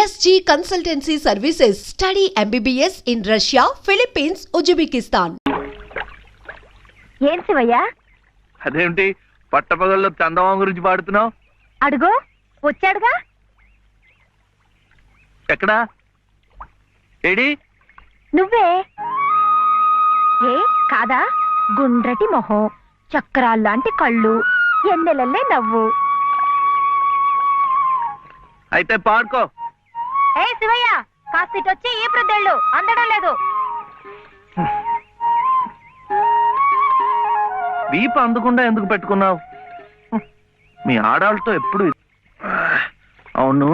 SG Consultancy Services. Study MBBS in Russia, Philippines, Uzbekistan. ఏం శివయ్య? అదేంటి పట్టపగల్లో చందమామ గురించి పాడుతున్నావు? అడుగో వచ్చాడుగా. ఎక్కడా? ఏడి? నువ్వే. ఏ కాదా? గుండ్రటి మొహం, చక్రాల్లాంటి కళ్ళు, ఎన్నెలల్లే నవ్వు. అయితే పాడుకో. ఏ శివయ్య, కాస్త ఇటొచ్చి ఈ ప్రద్దెళ్ళు అందడం లేదు. వీపు అందకుండా ఎందుకు పెట్టుకున్నావు? మీ ఆడాళ్ళతో ఎప్పుడు అవును,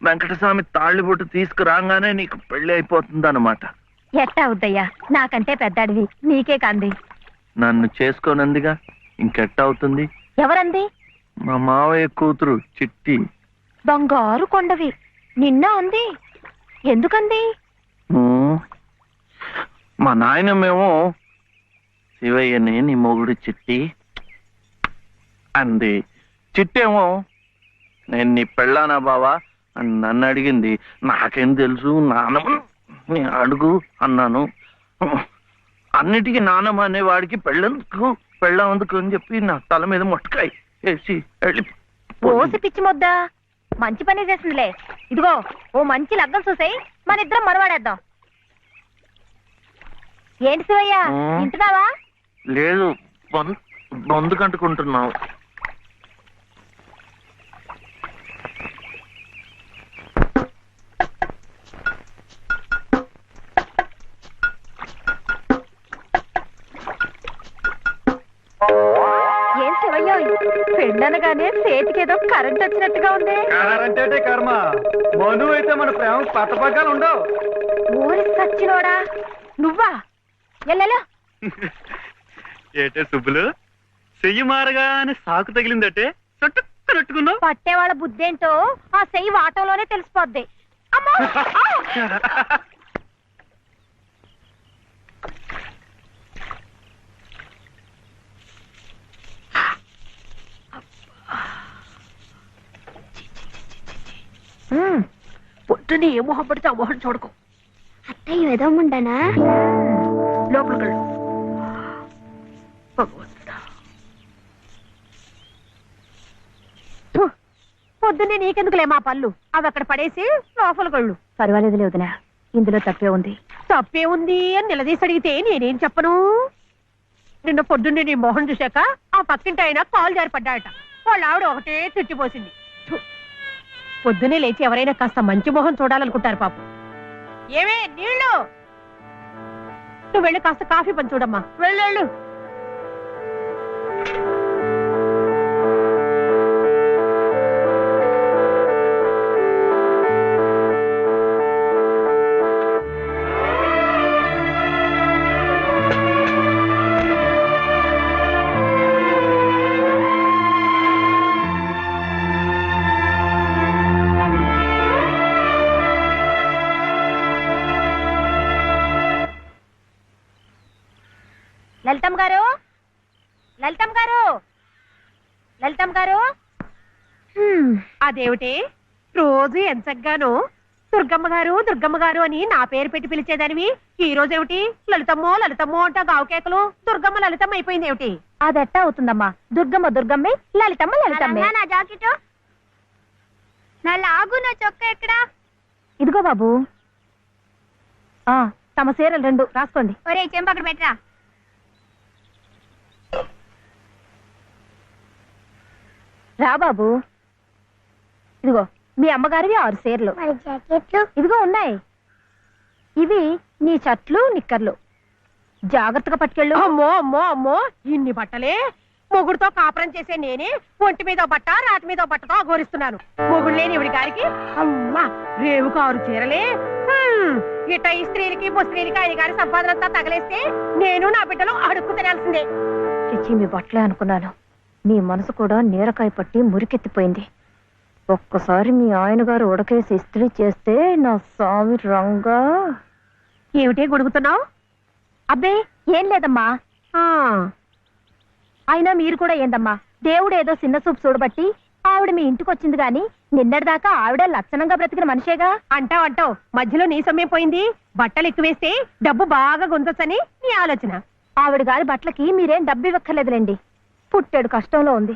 వెంకటస్వామి తాళ్ళిబొట్టు తీసుకురాగానే నీకు పెళ్లి అయిపోతుంది అన్నమాట. ఎట్టా అవుద్దయ్యా, నాకంటే పెద్దాడివి, నీకే కాంది. నన్ను చేసుకోనందిగా, ఇంకెట్ట అవుతుంది? ఎవరంది? మా మావయ్య కూతురు చిట్టి. బంగారు కొండవి, నిన్న అంది. ఎందుకంది? మా నాయనమేమో శివయ్యని నీ మొగుడు చిట్టి అంది. చిట్టేమో నేను నీ పెళ్ళానా బావా అని నన్ను అడిగింది. నాకేం తెలుసు, నానమ్మ అడుగు అన్నాను. అన్నిటికీ నానమ్మ అనేవాడికి పెళ్ళందుకు అని చెప్పి నా తల మీద మొట్టకాయ వేసి వెళ్ళి పోసి పిచ్చి మొద్దా, మంచి పని చేసిందిలే. ఇదిగో ఓ మంచి లగ్గం చూసాయి, మన ఇద్దరం మరవాడేద్దాం. ఏంటి శివయ్య, వింటున్నావా? లేదు, బొందు కంటుకుంటున్నావు. ఏం శివయ్య, పెళ్ళనగానే చేతికేదో కరెంట్ వచ్చినట్టుగా ఉంది. అంటే కర్మ, మను అయితే మన ప్రేమ పట్టపగ్గాలు ఉండవు. ఊరి సచ్చినోడా నువ్వా? ఎల్లెలా ఏటే సుబ్బులు, చెయ్యి మారగానే సాకు తగిలిందటే చుట్టుకున్నావు. పట్టేవాళ్ళ బుద్ధేంటో ఆ చెయ్యి వాటంలోనే తెలిసిపోద్ది. అమ్మా! పొద్దునే ఏ మొహం పడితే ఆ మొహం చూడకు. అత్తయ్య ఏదో ఉండనా? లోపలికి వెళ్ళు. పొద్దున్నే నీకెందుకులే మా పళ్ళు, అవి అక్కడ పడేసి లోపలికి వెళ్ళు. పర్వాలేదులే వదినా, ఇందులో తప్పే ఉంది. తప్పే ఉంది అని నిలదీసి అడిగితే నేనేం చెప్పను? నిన్న పొద్దున్నే నీ మొహం చూశాక ఆ పక్కింటి ఆయన కాలు జారి పడ్డాడట. వాళ్ళ ఆవిడ ఒకటే తిట్టిపోసింది. పొద్దునే లేచి ఎవరైనా కాస్త మంచి మొహం చూడాలనుకుంటారు పాపం. ఏమే నీళ్ళు, నువ్వు వెళ్ళి కాస్త కాఫీ పని చూడమ్మా. వెళ్ళు. లలితమ్మ గారు అదేమిటి రోజు ఎంచగ్గాను దుర్గమ్మ గారు అని నా పేరు పెట్టి పిలిచేదానివి, ఈ రోజు ఏమిటి లలితమ్మో అంటా గావు కేకలు? దుర్గమ్మ లలితమ్మ అయిపోయింది ఏమిటి? అదెట్టా అవుతుందమ్మా, దుర్గమ్మే లలితమ్మ. నా జాకెట్, నా లాగు, నా చొక్కా ఎక్కడా? ఇదిగో బాబు, తమ చీరలు 2 రాసుకోండి. ఒరే చెంప అక్కడ పెట్టరా. రా బాబు, ఇదిగో మీ అమ్మగారివి 6 చీరలు. ఇదిగో ఉన్నాయి. ఇవి నీ చట్లు నిక్కర్లు, జాగ్రత్తగా పట్టుకెళ్ళు. అమ్మో, ఇన్ని బట్టలే? మొగుడుతో కాపురం చేసే నేనే ఒంటి మీద బట్ట రాతి మీద బట్టతో అఘోరిస్తున్నాను. మొగుడు లేని ఇవిడి గారికి అమ్మా రేవుకు 6 చీరలే. ఇట్ట ఈ స్త్రీలకి ముస్త్రీలకి ఆయన గారి సంపాదనంతా తగలేస్తే నేను నా బిడ్డలు అడుక్కు తినాల్సిందే. చిచ్చి, మీ బట్టలే అనుకున్నాను. నీ మనసు కూడా నీరకాయ పట్టి మురికెత్తిపోయింది. ఒక్కసారి మీ ఆయన గారు ఉడకేసి ఇస్త్రీ చేస్తే నా స్వామి రంగా. ఏమిటే గొడుగుతున్నావు? అబ్బే ఏం లేదమ్మా. అయినా మీరు కూడా ఏందమ్మా, దేవుడు ఏదో చిన్న చూపు చూడబట్టి ఆవిడ మీ ఇంటికి వచ్చింది గాని నిన్నటిదాకా ఆవిడ లక్షణంగా బ్రతికిన మనిషేగా. అంటావు అంటావు, మధ్యలో నీ సమయం పోయింది. బట్టలు ఎక్కువేస్తే డబ్బు బాగా గుంజొచ్చని నీ ఆలోచన. ఆవిడ గారి బట్టలకి మీరేం డబ్బు ఇవ్వక్కర్లేదులేండి. పుట్టెడు కష్టంలో ఉంది.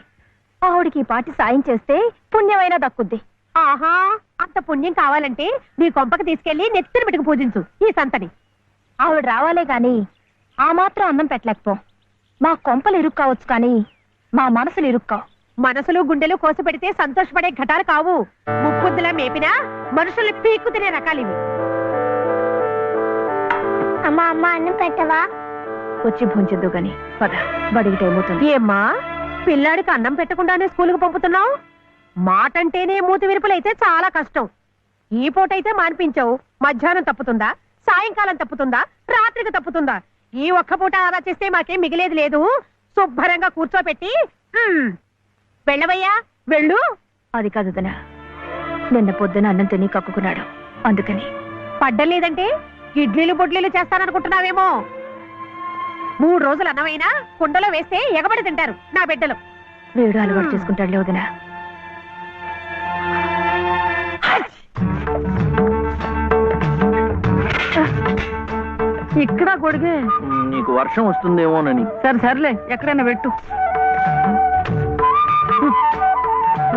ఆవిడికి ఈ పాటి సాయం చేస్తే పుణ్యమైనా దక్కుద్ది. ఆహా, అంత పుణ్యం కావాలంటే నీ కొంపకి తీసుకెళ్లి నెత్తిన పెట్టుకు పూజించు ఈ సంతని. ఆవిడ రావాలే గాని ఆ మాత్రం అన్నం పెట్టలేకపో. మా కొంపలు ఇరుక్కు కావచ్చు కానీ మా మనసులు ఇరుక్కావు. మనసులు గుండెలు కోసి పెడితే సంతోషపడే ఘటాలు కావు. ముక్కుద్దులా మేపినా మనుషుల్ని పీక్కు తినే రకాలివి. అమ్మా అమ్మ అన్నం పెట్టవా? వచ్చి భుంచద్దు గాని పద, బడికి టైం అవుతుంది. ఏమ్మా, పిల్లాడికి అన్నం పెట్టకుండానే స్కూలుకు పంపుతున్నావు? మాటంటేనే మూతి విరుపులైతే చాలా కష్టం. ఈ పూటైతే మానిపించావు, మధ్యాహ్నం తప్పుతుందా, సాయంకాలం తప్పుతుందా, రాత్రికి తప్పుతుందా? ఈ ఒక్క పూట ఆదా చేస్తే మాకేం మిగిలేదు లేదు. శుభ్రంగా కూర్చోపెట్టి వెళ్ళవయ్యా, వెళ్ళు. అది కాదు వదినా, నిన్న పొద్దున అన్నం తిని కక్కుకున్నాడు, అందుకని. పడ్డం లేదంటే ఇడ్లీలు బొడ్లీలు చేస్తాననుకుంటున్నావేమో. 3 రోజులు అన్నమైనా కుండలో వేస్తే ఎగబడి తింటారు నా బిడ్డలు. వీడు అలవాటు చేసుకుంటాడులే వదినా. ఇక్కడ గొడిగే. నీకు వర్షం వస్తుందేమోనని. సరే సర్లే, ఎక్కడైనా పెట్టు.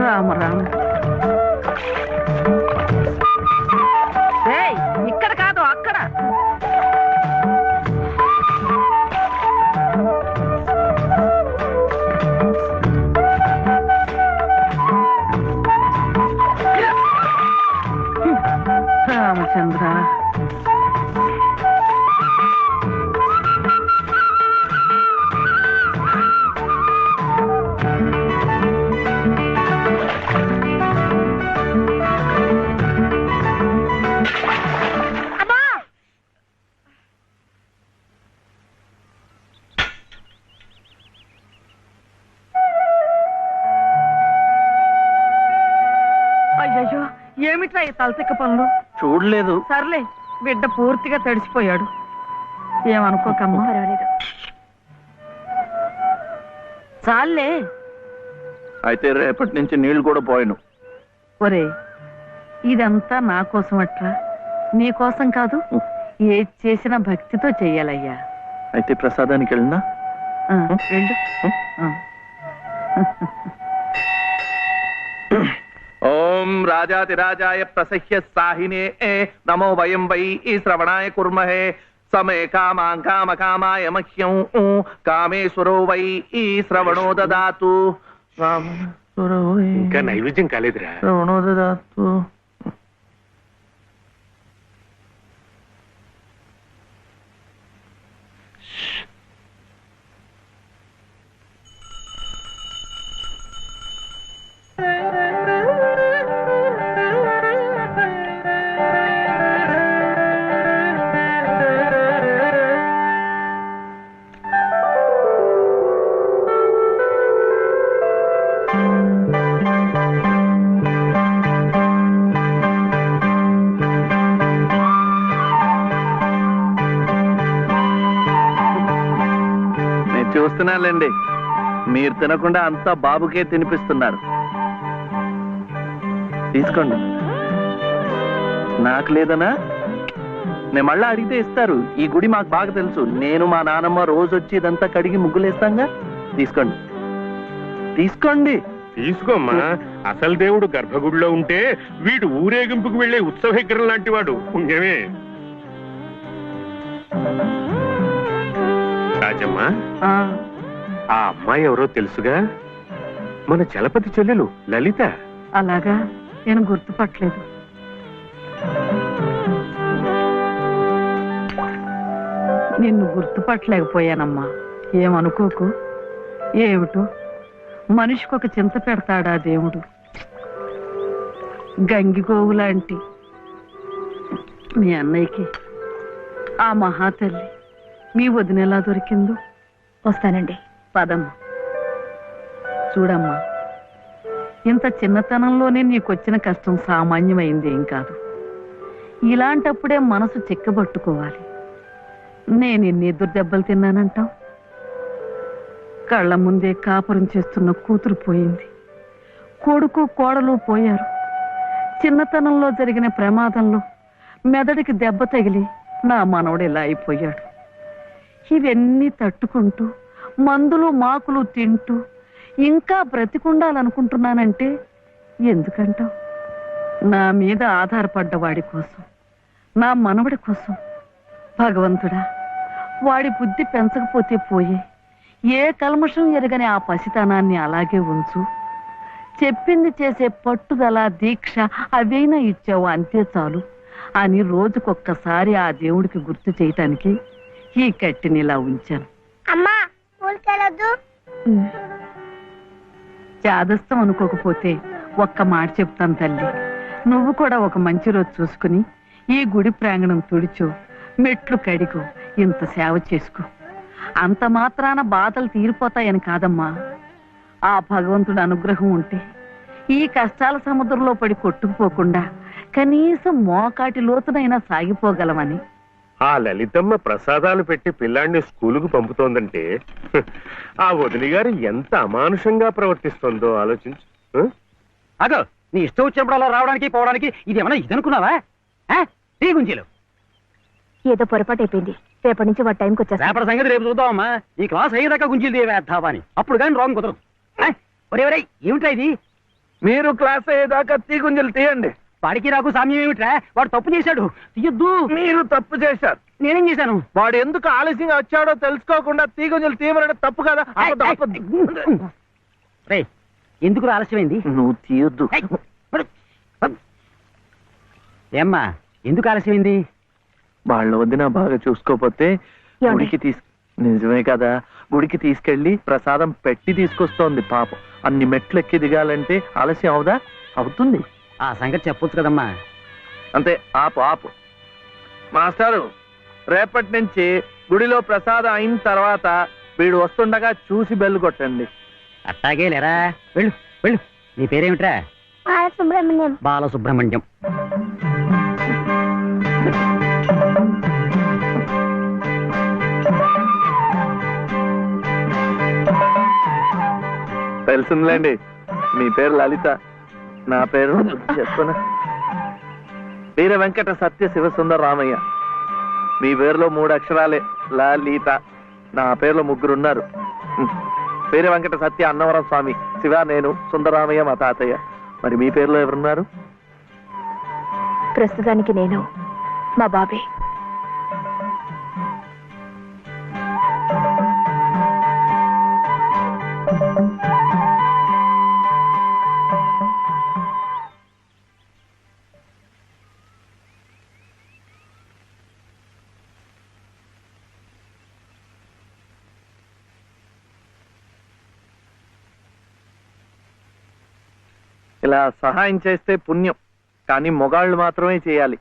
రామ రామ. ఇక్కడ కాదు, అక్కడ. రామచంద్ర, అయ్యో ఏమిట్రా ఈ తలతిక్క పనులు? చూడలేదు. సర్లే, బిడ్డ పూర్తిగా తడిసిపోయాడు. ఏమనుకోకమ్మా. పర్వాలేదు. చాలే. అయితే రేపటి నుంచి నీళ్లు కూడా పోయాను. ఒరే, ఇదంతా నా కోసం అట్రా, నీ కోసం కాదు. ఏది చేసినా భక్తితో చెయ్యాలయ్యా. అయితే ప్రసాదానికి వెళ్ళినా వెళ్ళు. ఓం రాజాతిరాజాయ ప్రసహ్య సాహినే నమో వయం వై శ్రవణాయ కుర్మహే సమే కామాం కామకామాయ మహ్యం కామేశ్వరో వై శ్రవణో దదాతు. ఇంకా నైవేద్యం కాలేదురా. శ్రవణో దదాతు. చూస్తున్నానండి, మీరు తినకుండా అంతా బాబుకే తినిపిస్తున్నారు. తీసుకోండి. నాకు లేదనా? నేను మళ్ళా అడిగితే ఇస్తారు. ఈ గుడి మాకు బాగా తెలుసు. నేను మా నానమ్మ రోజు వచ్చి ఇదంతా కడిగి ముగ్గులేస్తాంగా. తీసుకోండి, తీసుకోండి. తీసుకోమ్మా. అసలు దేవుడు గర్భగుడిలో ఉంటే వీడు ఊరేగింపుకు వెళ్లే ఉత్సవ విగ్రహం లాంటి వాడు. పుణ్యమే. రాజమ్మ, ఆ అమ్మాయి ఎవరో తెలుసుగా? మన చలపతి చెల్లెలు లలిత. అలాగా, నేను గుర్తుపట్టలేదు. నిన్ను గుర్తుపట్టలేకపోయానమ్మా. ఏమనుకోకు. ఏమిటో మనిషికి ఒక చింత పెడతాడా దేవుడు. గంగిగోవు లాంటి మీ అన్నయ్యకి ఆ మహాతల్లి మీ వదినెలా దొరికిందో. వస్తానండి. పదమ్మా. చూడమ్మా, ఇంత చిన్నతనంలోనే నీకొచ్చిన కష్టం సామాన్యమైంది ఏం కాదు. ఇలాంటప్పుడే మనసు చిక్కబట్టుకోవాలి. నేను ఎన్ని ఎదురు దెబ్బలు తిన్నానంటావు? కళ్ళ ముందే కాపురం చేస్తున్న కూతురు పోయింది. కొడుకు కోడలు పోయారు. చిన్నతనంలో జరిగిన ప్రమాదంలో మెదడికి దెబ్బ తగిలి నా మనవడు ఇలా అయిపోయాడు. ఇవన్నీ తట్టుకుంటూ మందులు మాకులు తింటూ ఇంకా బ్రతికుండాలనుకుంటున్నానంటే ఎందుకంటావు? నా మీద ఆధారపడ్డ వాడి కోసం, నా మనవడి కోసం. భగవంతుడా, వాడి బుద్ధి పెంచకపోతే పోయే, ఏ కల్మషం ఎరగని ఆ పసితనాన్ని అలాగే ఉంచు. చెప్పింది చేసే పట్టుదల, దీక్ష అవైనా ఇచ్చావు, అంతే చాలు అని రోజుకొక్కసారి ఆ దేవుడికి గుర్తు చేయటానికి ఈ కట్టిని ఇలా ఉంచాను. అమ్మా ఊరికెళ్ళొద్దు. చాదస్తం అనుకోకపోతే ఒక్క మాట చెప్తాను తల్లి. నువ్వు కూడా ఒక మంచి రోజు చూసుకుని ఈ గుడి ప్రాంగణం తుడిచో, మెట్లు కడిగో, ఇంత సేవ చేసుకో. అంత మాత్రాన బాధలు తీరిపోతాయని కాదమ్మా. ఆ భగవంతుడి అనుగ్రహం ఉంటే ఈ కష్టాల సముద్రంలో పడి కొట్టుకుపోకుండా కనీసం మోకాటి లోతునైనా సాగిపోగలమని. ఆ లలితమ్మ ప్రసాదాలు పెట్టి పిల్లాడిని స్కూలుకు పంపుతోందంటే ఆ వదిలి గారు ఎంత అమానుషంగా ప్రవర్తిస్తుందో ఆలోచించు. అదో నీ ఇష్టం వచ్చినప్పుడు అలా రావడానికి పోవడానికి ఇది ఏమన్నా ఇదనుకున్నావా? టీ గుంజీలు ఏదో పొరపాటు అయిపోయింది. రేపటి నుంచి వాడి టైంకి వచ్చేస్తా. రేపటి సంగతి రేపు చూద్దామమ్మా. ఈ క్లాస్ అయ్యేదాకా గుంజీలు తీవేద్దావా అని. అప్పుడు కానీ రాంగ్ కుదరదు. ఒరే ఒరే ఏమిటా ఇది? మీరు క్లాస్ అయ్యేదాకా తీగుంజలు తీయండి. వాడికి నాకు సామ్యం ఏమిట్రా? వాడు తప్పు చేశాడు, తీయొద్దు. మీరు తప్పు చేశారు. నేనేం చేశాను? వాడు ఎందుకు ఆలస్యంగా వచ్చాడో తెలుసుకోకుండా తీగుంజలు తీయమనడం తప్పు కదా. రే ఎందుకు ఆలస్యమైంది? నువ్వు తీయొద్దు. ఏమ్మా ఎందుకు ఆలస్యమైంది? వాళ్ళ వదిన బాగా చూసుకోపోతే గుడికి నిజమే కదా, గుడికి తీసుకెళ్లి ప్రసాదం పెట్టి తీసుకొస్తోంది పాపం. అన్ని మెట్లు ఎక్కి దిగాలంటే ఆలస్యం అవుదా? అవుతుంది. ఆ సంగతి చెప్పొచ్చు కదమ్మా. అంతే, ఆపు ఆపు. మాస్టారు, రేపటి నుంచి గుడిలో ప్రసాదం అయిన తర్వాత వీడు వస్తుండగా చూసి బెల్లు కొట్టండి. అట్టాగే లేరా, వెళ్ళు వెళ్ళు. నీ పేరేమిట్రా? బాలసుబ్రహ్మణ్యం. బాలసుబ్రహ్మణ్యం. తెలిసిందిలేండి, మీ పేరు లలిత, నా పేరు చెప్పున వీర వెంకట సత్య శివసుందర రామయ్య. మీ పేరులో 3 అక్షరాలే, లలిత. నా పేరులో 3 ఉన్నారు. వీర వెంకట సత్య అన్నవరం స్వామి, శివ నేను, సుందరరామయ్య మా తాతయ్య. మరి మీ పేరులో ఎవరున్నారు? ప్రస్తుతానికి నేను, మా బాబే. ఇలా సహాయం చేస్తే పుణ్యం, కానీ మొగాళ్ళు మాత్రమే చేయాలి.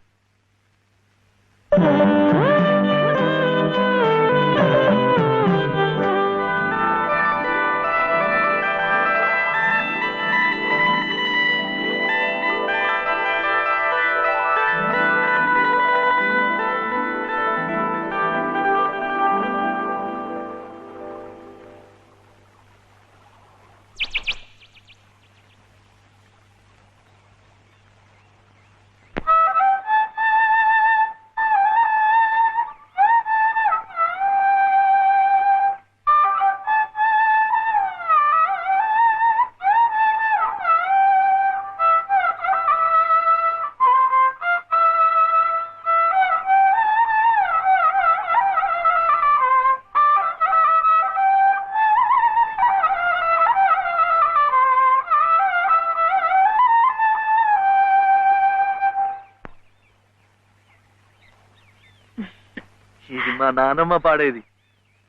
ఇది మా నానమ్మ పాడేది.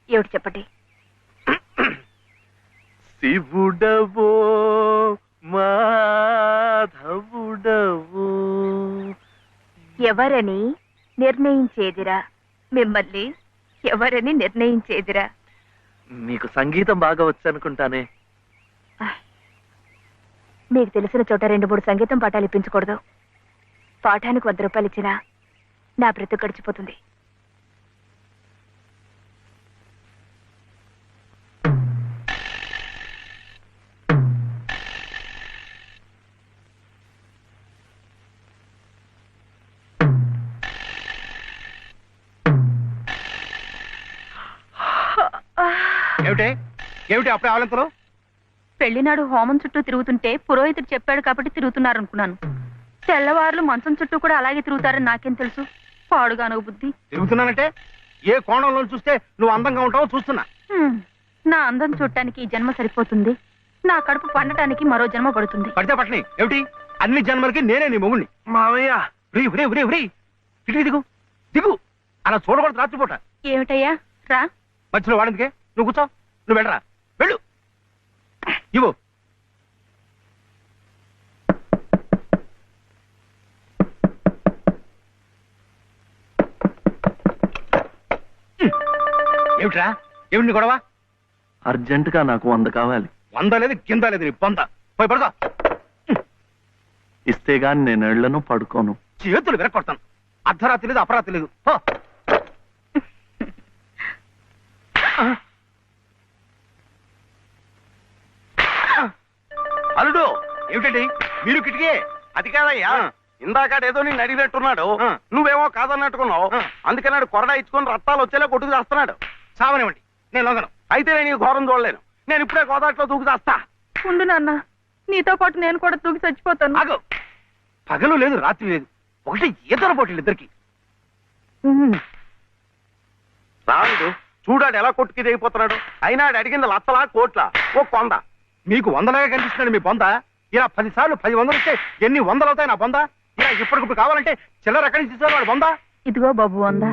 ఏమిటి చెప్పండి? శివుడవో మాధవుడవో ఎవరని నిర్ణయించేదిరా? మిమ్మల్ని ఎవరని నిర్ణయించేదిరా? మీకు సంగీతం బాగా వచ్చనుకుంటానే. మీకు తెలిసిన చోట 2-3 సంగీతం పాఠాలు ఇప్పించకూడదు. పాఠానికి 100 రూపాయలు ఇచ్చినా నా బ్రతుకు గడిచిపోతుంది. ఏమిటే ఏమిటి అప్పుడే ఆవలింతలు? పెళ్లినాడు హోమం చుట్టూ తిరుగుతుంటే పురోహితుడు చెప్పాడు కాబట్టి తిరుగుతున్నారు అనుకున్నాను. తెల్లవారులు మంచం చుట్టూ కూడా అలాగే తిరుగుతారని నాకేం తెలుసు. పాడుగాను బుద్ధి. తిరుగుతున్నానంటే ఏ కోణంలో చూస్తే నువ్వు అందంగా ఉంటావో చూస్తున్నా. నా అందం చూడటానికి ఈ జన్మ సరిపోతుంది. నా కడుపు పండటానికి మరో జన్మ పడుతుంది. పడితే పట్టని ఏమిటి? అన్ని జన్మలకి నేనే నీ మొగుణ్ణి. మావయ్య దిగు దిగు దిగు. అలా చూడకూడదు రాత్రిపూట. ఏమిటయ్యా రా. మధ్యలో వాడిందికే నువ్వు కూర్చో. నువ్వు వెళ్ళరా, వెళ్ళు. ఇవ్వు. ఏమిట్రా? ఏమిటి గొడవ? అర్జెంట్ గా నాకు 100 కావాలి. 100 లేదు కింద లేదు నీ పొంద. పోయి పడుకో. ఇస్తే గాని నేను ఎళ్లను, పడుకోను. చేతులు విరక్కొడతాను. అర్ధరాత్రి లేదు అపరాత్రి లేదు. అల్లుడు ఏమిటండి మీరు కిటికీ? అది కాదయ్యా, ఇందాకడేదో నేను అడిగినట్టున్నాడు, నువ్వేమో కాదన్నట్టుకున్నావు. అందుకన్నాడు కొరడా ఇచ్చుకొని రక్తాలు వచ్చేలా కొట్టుకు చేస్తున్నాడు. సావనివ్వండి, నేను లొంగను. అయితే నేను ఈ ఘోరం చూడలేను. నేను ఇప్పుడే గోదాట్లో దూకు చేస్తా. ఉండు నాన్న, నీతో పాటు నేను కూడా తూగి చచ్చిపోతాను. ఆగు. పగలు లేదు రాత్రి లేదు, ఒకటి ఈతల పోటీలు ఇద్దరికి. రాడు చూడాడు ఎలా కొట్టుకి దిగిపోతున్నాడు. అయినా అడిగింది లచ్చలా కోట్ల ఓ కొంద. మీకు 100లాగా కనిపిస్తున్నాడు మీ బొంద. ఇలా 10 సార్లు 10 వందలు ఇస్తే ఎన్ని వందలు అవుతాయి నా బొంద? ఇలా ఇప్పటికిప్పుడు కావాలంటే చిల్లర ఎక్కడి నుంచి తీసుకోవాలి వాడు బొంద? ఇదిగో బాబు 100.